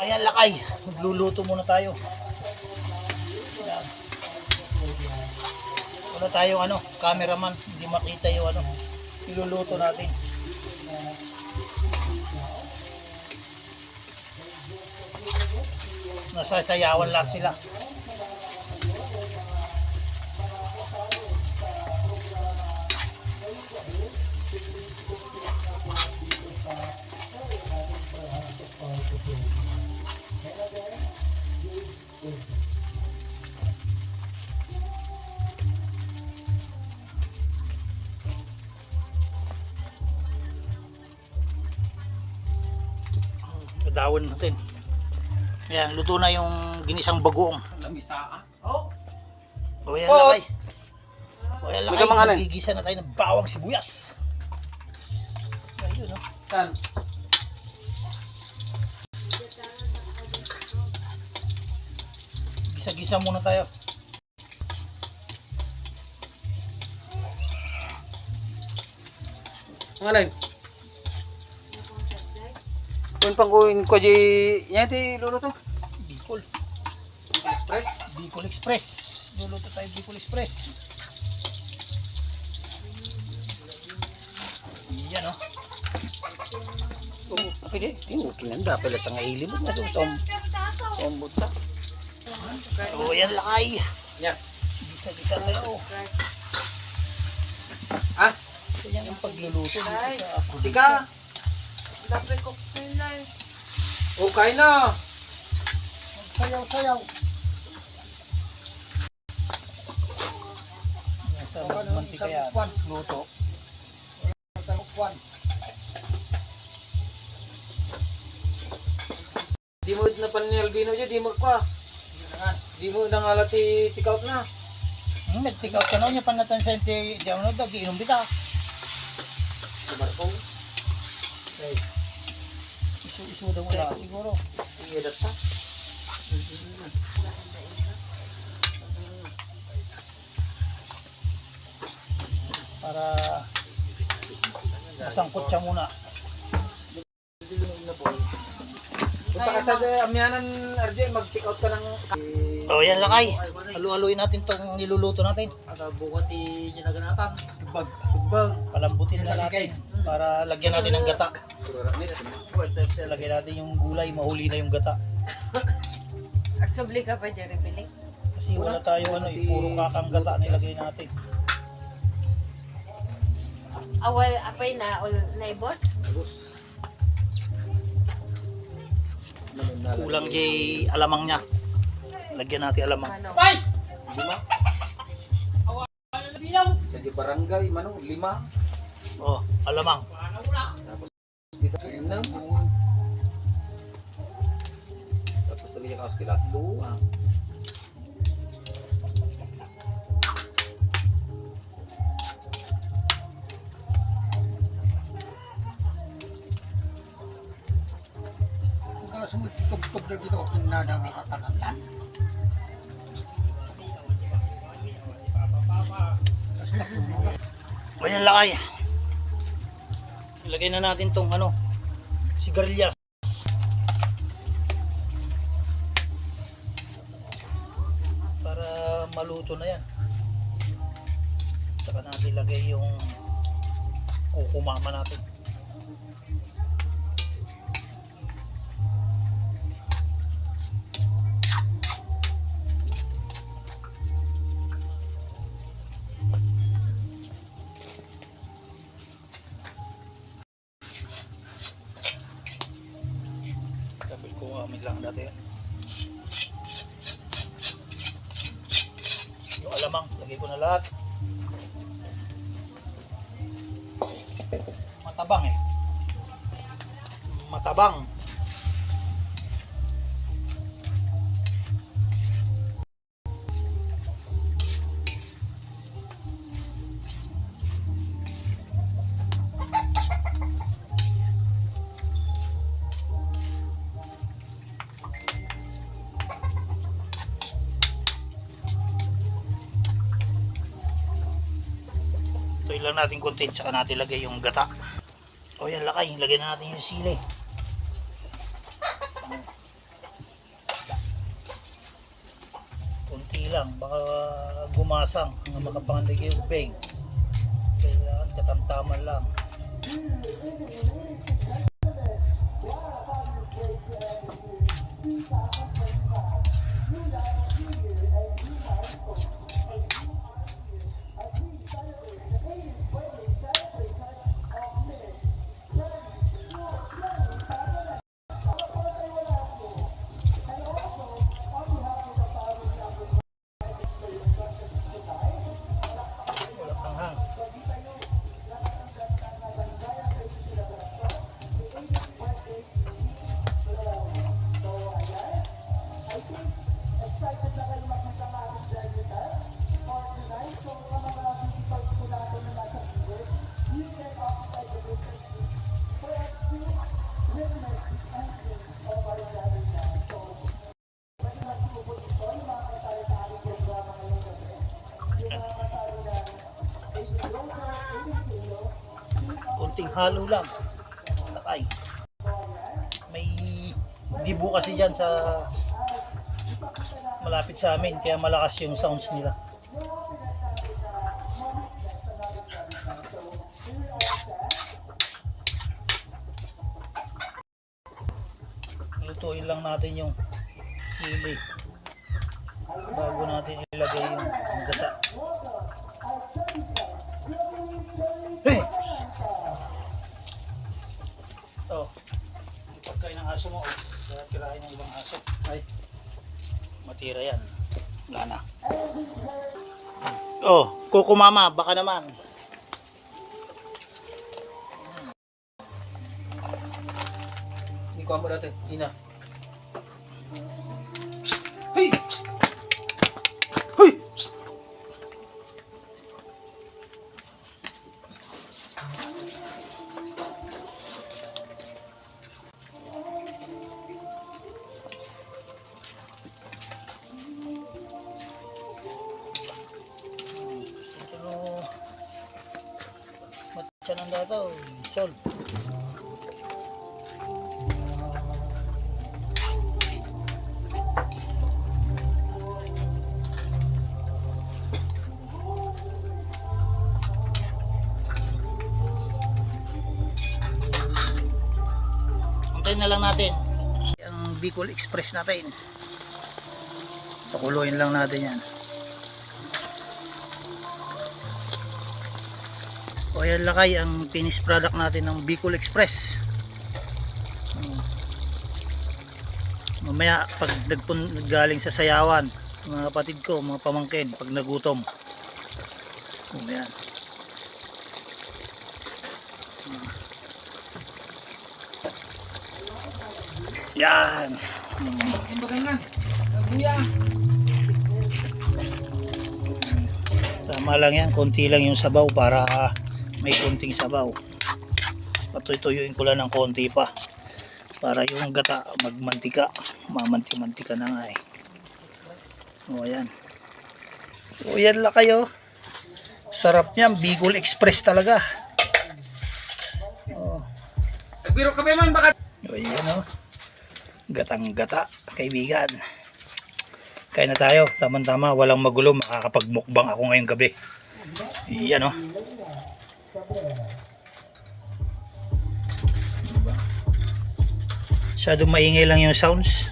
Ayan lakay, magluluto muna tayo. Ayan. Wala tayong cameraman, hindi makita yung iluluto natin. Nasasayawan lang sila. Dawon natin. Ayan, luto na yung ginisang bagoong. Lamisaan. O yan lakay. O yan lakay, Mga ano? magigisa na tayo ng bawang sibuyas. Ayun Saan? Gisa-gisa muna tayo. Mga alin? Kung pangkuhin ko di yan ti luluto. Bicol. Express. Bicol Express. Luluto tayo Bicol Express. Yan o. Oh, pwede. Tinanda pala sa ngailim mo na doon. Tombot sa. O yan lakay. Yan. Gisa-gisa tayo. Ah, So yan ang pagluluto. Ay. sika. Dapat ko pinay. Okay na. Sayaw-sayaw. Nasa mantika yan. Luto. Di mo na pan ni Albino dyan, di mo pa. Di mo nang alati pick out na. Nag-take out ka na niya panatan sa hindi. Diyan mo na daw, giinom kita. Sa barkong. Okay. Isu daw mo na siguro. Iyadat pa. Para masangkot siya muna. Punta ka sa amyanan, RJ, mag-pick out ka ng... O yan lakay. Halu-haluin natin tong niluluto natin. bukat i-ginaganatan. Bag. Bag. Palambutin na natin para lagyan natin ng gata. Lagyan natin yung gulay, mahuli na yung gata. Agsubli ka pa dyan, Pili. Kasi wala tayo puro kakang gata nilagay natin. Awal, apay na, naibos? Kulang jay alamang niya. Lagyan natin alamang. Ano? Lima. Sa di barangay, manong, 5. Oh, alamang. Dito, 6. Tapos lagi niya kaos kila, 2. Sumutugtog na dito nada nga katanatan. O yan lakay. Ilagay na natin tong sigarilyas. Para maluto na yan. Saka natin ilagay yung kukumama natin. Sabi ko amin lang dati yan. Yung alamang, lagay ko na lahat. Matabang eh. Matabang. Ito lang natin konti, saka natin lagay yung gata. O yan lakay, lagay na natin yung sili. lang, baka gumasang nga makapangandig yung ubeng. Kailangan katamtaman lang. Wala pang hang. Kunting halo lang. Takay. May dibo kasi dyan sa malapit sa amin, kaya malakas yung sounds nila. Lutuin lang natin yung sili bago natin ilagay yung gata. Hey! Oh, pagkain ng aso mo, kaya kirahin ng ibang aso. Ay, matira yan. Wala na. Oh, Kuko Mama, baka naman. Hindi ko amo dati. Ina. Hey! Hoy! Matcha ng dataw, sol. Antayin na lang natin ang Bicol Express natin. Pakuluin lang natin yan. O yan lakay ang finished product natin ng Bicol Express. Mamaya pag naggaling sa sayawan, mga kapatid ko, mga pamangkin, pag nagutom. O yan. Yan. Bagangan. Buya. Tama lang yan, konti lang yung sabaw para may konting sabaw. Patuyuyuin ko lang ng konti pa para yung gata magmantika, mamanti-mantika na nga eh. O yan. O yan lang kayo. Sarap niyan, Bicol Express talaga. O, Nagbiro ka ba man baka? o yan o. Gatang gata, kaibigan. Kain na tayo, tama-tama, walang magulo, makakapagmukbang ako ngayong gabi. Yan o. Masyadong maingay lang yung sounds.